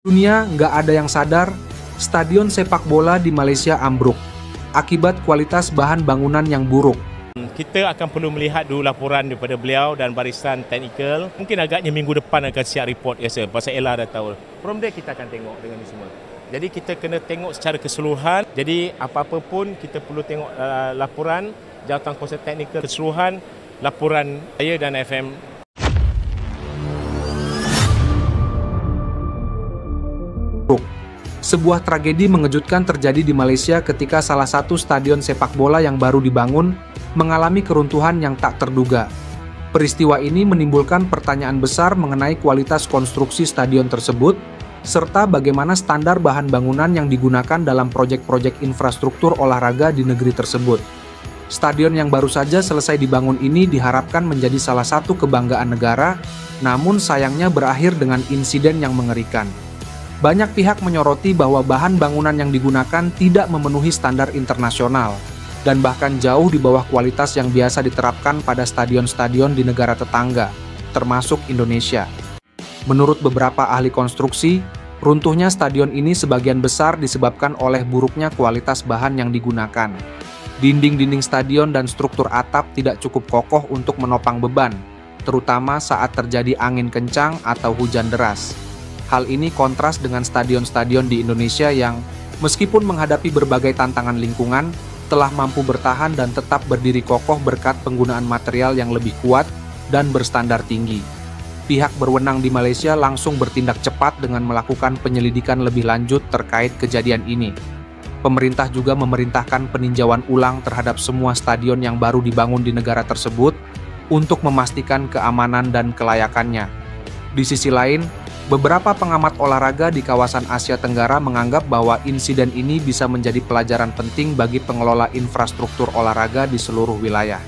Dunia nggak ada yang sadar, stadion sepak bola di Malaysia ambruk akibat kualitas bahan bangunan yang buruk. Kita akan perlu melihat dulu laporan daripada beliau dan barisan teknikal. Mungkin agaknya minggu depan akan siap report rasa. Pasal Ella dah tahu. From there kita akan tengok dengan ni semua. Jadi kita kena tengok secara keseluruhan. Jadi apa-apa pun kita perlu tengok laporan jawatankuasa teknikal keseluruhan, laporan saya dan FM. Sebuah tragedi mengejutkan terjadi di Malaysia ketika salah satu stadion sepak bola yang baru dibangun mengalami keruntuhan yang tak terduga. Peristiwa ini menimbulkan pertanyaan besar mengenai kualitas konstruksi stadion tersebut, serta bagaimana standar bahan bangunan yang digunakan dalam proyek-proyek infrastruktur olahraga di negeri tersebut. Stadion yang baru saja selesai dibangun ini diharapkan menjadi salah satu kebanggaan negara, namun sayangnya berakhir dengan insiden yang mengerikan. Banyak pihak menyoroti bahwa bahan bangunan yang digunakan tidak memenuhi standar internasional, dan bahkan jauh di bawah kualitas yang biasa diterapkan pada stadion-stadion di negara tetangga, termasuk Indonesia. Menurut beberapa ahli konstruksi, runtuhnya stadion ini sebagian besar disebabkan oleh buruknya kualitas bahan yang digunakan. Dinding-dinding stadion dan struktur atap tidak cukup kokoh untuk menopang beban, terutama saat terjadi angin kencang atau hujan deras. Hal ini kontras dengan stadion-stadion di Indonesia yang, meskipun menghadapi berbagai tantangan lingkungan, telah mampu bertahan dan tetap berdiri kokoh berkat penggunaan material yang lebih kuat dan berstandar tinggi. Pihak berwenang di Malaysia langsung bertindak cepat dengan melakukan penyelidikan lebih lanjut terkait kejadian ini. Pemerintah juga memerintahkan peninjauan ulang terhadap semua stadion yang baru dibangun di negara tersebut untuk memastikan keamanan dan kelayakannya. Di sisi lain, beberapa pengamat olahraga di kawasan Asia Tenggara menganggap bahwa insiden ini bisa menjadi pelajaran penting bagi pengelola infrastruktur olahraga di seluruh wilayah.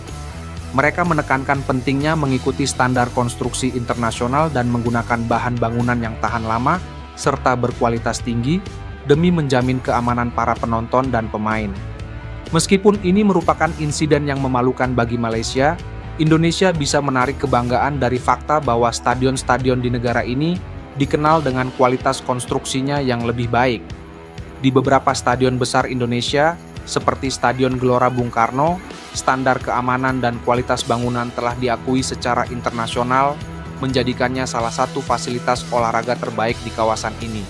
Mereka menekankan pentingnya mengikuti standar konstruksi internasional dan menggunakan bahan bangunan yang tahan lama serta berkualitas tinggi demi menjamin keamanan para penonton dan pemain. Meskipun ini merupakan insiden yang memalukan bagi Malaysia, Indonesia bisa menarik kebanggaan dari fakta bahwa stadion-stadion di negara ini dikenal dengan kualitas konstruksinya yang lebih baik. Di beberapa stadion besar Indonesia, seperti Stadion Gelora Bung Karno, standar keamanan dan kualitas bangunan telah diakui secara internasional, menjadikannya salah satu fasilitas olahraga terbaik di kawasan ini.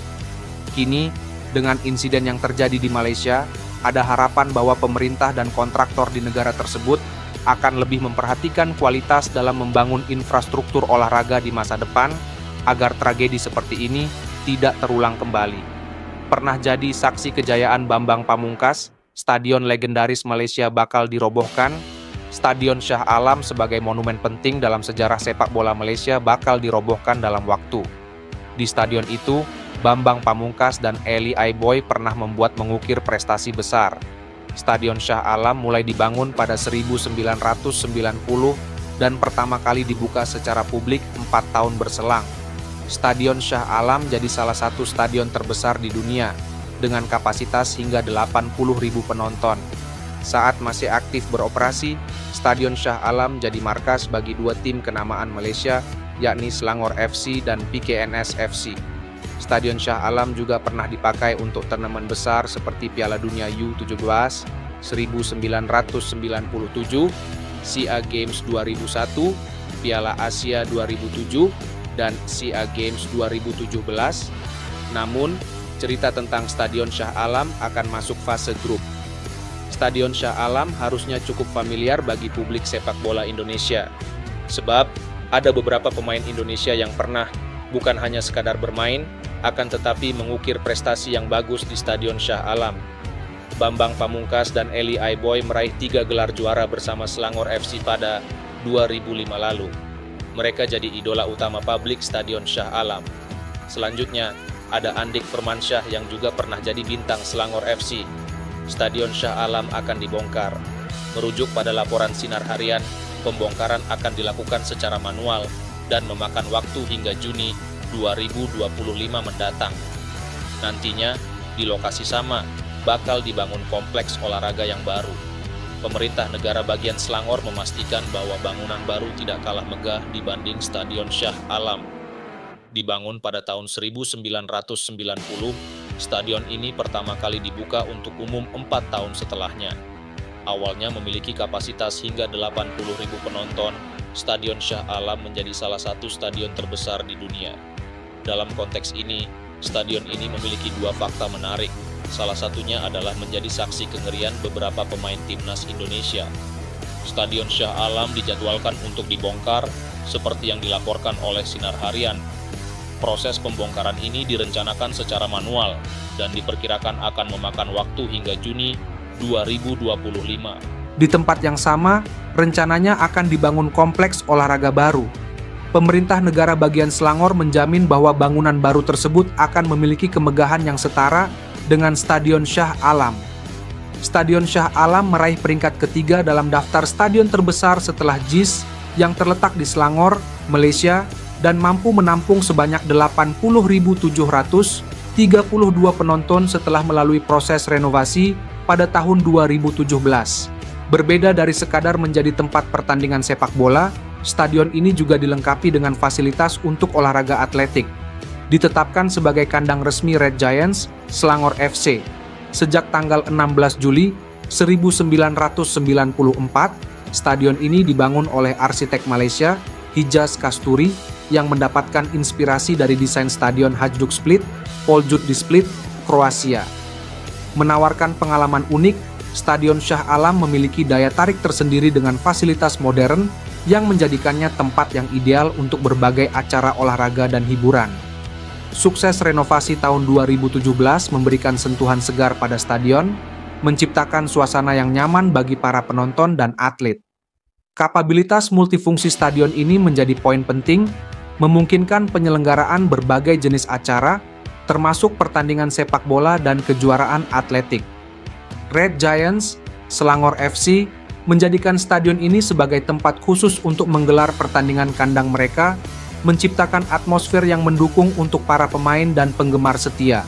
Kini, dengan insiden yang terjadi di Malaysia, ada harapan bahwa pemerintah dan kontraktor di negara tersebut akan lebih memperhatikan kualitas dalam membangun infrastruktur olahraga di masa depan, agar tragedi seperti ini tidak terulang kembali. Pernah jadi saksi kejayaan Bambang Pamungkas, stadion legendaris Malaysia bakal dirobohkan, Stadion Shah Alam sebagai monumen penting dalam sejarah sepak bola Malaysia bakal dirobohkan dalam waktu. Di stadion itu, Bambang Pamungkas dan Eli Aiboy pernah membuat mengukir prestasi besar. Stadion Shah Alam mulai dibangun pada 1990 dan pertama kali dibuka secara publik 4 tahun berselang. Stadion Shah Alam jadi salah satu stadion terbesar di dunia, dengan kapasitas hingga 80.000 penonton. Saat masih aktif beroperasi, Stadion Shah Alam jadi markas bagi dua tim kenamaan Malaysia, yakni Selangor FC dan PKNS FC. Stadion Shah Alam juga pernah dipakai untuk turnamen besar seperti Piala Dunia U17, 1997, SEA Games 2001, Piala Asia 2007, dan SEA Games 2017. Namun, cerita tentang Stadion Shah Alam akan masuk fase grup. Stadion Shah Alam harusnya cukup familiar bagi publik sepak bola Indonesia, sebab ada beberapa pemain Indonesia yang pernah bukan hanya sekadar bermain, akan tetapi mengukir prestasi yang bagus di Stadion Shah Alam. Bambang Pamungkas dan Eli Aiboy meraih 3 gelar juara bersama Selangor FC pada 2005 lalu. Mereka jadi idola utama publik Stadion Shah Alam. Selanjutnya, ada Andik Firmansyah yang juga pernah jadi bintang Selangor FC. Stadion Shah Alam akan dibongkar. Merujuk pada laporan Sinar Harian, pembongkaran akan dilakukan secara manual dan memakan waktu hingga Juni 2025 mendatang. Nantinya, di lokasi sama, bakal dibangun kompleks olahraga yang baru. Pemerintah negara bagian Selangor memastikan bahwa bangunan baru tidak kalah megah dibanding Stadion Shah Alam. Dibangun pada tahun 1990, stadion ini pertama kali dibuka untuk umum 4 tahun setelahnya. Awalnya memiliki kapasitas hingga 80.000 penonton, Stadion Shah Alam menjadi salah satu stadion terbesar di dunia. Dalam konteks ini, stadion ini memiliki dua fakta menarik. Salah satunya adalah menjadi saksi kengerian beberapa pemain timnas Indonesia. Stadion Shah Alam dijadwalkan untuk dibongkar, seperti yang dilaporkan oleh Sinar Harian. Proses pembongkaran ini direncanakan secara manual dan diperkirakan akan memakan waktu hingga Juni 2025. Di tempat yang sama, rencananya akan dibangun kompleks olahraga baru. Pemerintah negara bagian Selangor menjamin bahwa bangunan baru tersebut akan memiliki kemegahan yang setara dengan Stadion Shah Alam. Stadion Shah Alam meraih peringkat ketiga dalam daftar stadion terbesar setelah JIS yang terletak di Selangor, Malaysia, dan mampu menampung sebanyak 80.732 penonton setelah melalui proses renovasi pada tahun 2017. Berbeda dari sekadar menjadi tempat pertandingan sepak bola, stadion ini juga dilengkapi dengan fasilitas untuk olahraga atletik. Ditetapkan sebagai kandang resmi Red Giants, Selangor FC. Sejak tanggal 16 Juli 1994, stadion ini dibangun oleh arsitek Malaysia, Hijaz Kasturi, yang mendapatkan inspirasi dari desain stadion Hajduk Split, Poljud di Split, Kroasia. Menawarkan pengalaman unik, Stadion Shah Alam memiliki daya tarik tersendiri dengan fasilitas modern yang menjadikannya tempat yang ideal untuk berbagai acara olahraga dan hiburan. Sukses renovasi tahun 2017 memberikan sentuhan segar pada stadion, menciptakan suasana yang nyaman bagi para penonton dan atlet. Kapabilitas multifungsi stadion ini menjadi poin penting, memungkinkan penyelenggaraan berbagai jenis acara, termasuk pertandingan sepak bola dan kejuaraan atletik. Red Giants, Selangor FC, menjadikan stadion ini sebagai tempat khusus untuk menggelar pertandingan kandang mereka, menciptakan atmosfer yang mendukung untuk para pemain dan penggemar setia.